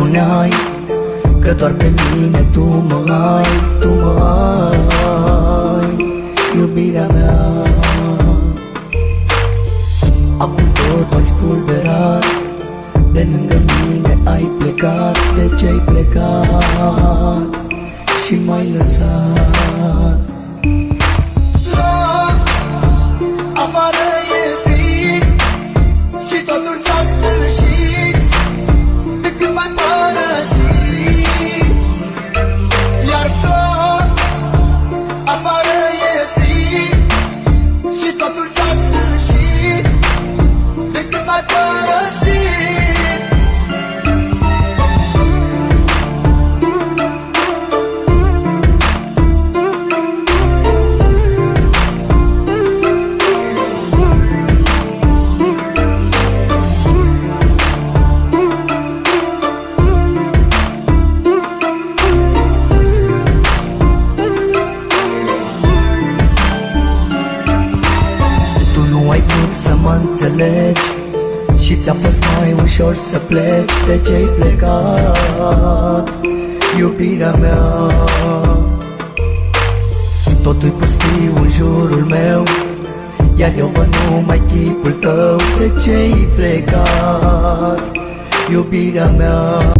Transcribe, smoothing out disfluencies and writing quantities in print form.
spuneai că doar pe mine tu mă ai, tu mă ai, iubirea mea. Acum tot ai spulberat, de lângă mine ai plecat. De ce-ai plecat și m-ai lăsat? Afară e frig și totul s-a sfârșit de când m-ai părăsit. Iar tot afară e frig și totul s-a sfârșit de când m-ai părăsit. Ai vrut să mă înțelegi și ți-a fost mai ușor să pleci. De ce-ai plecat, iubirea mea? Totul-i pustiu în jurul meu, iar eu văd numai chipul tău. De ce-ai plecat, iubirea mea?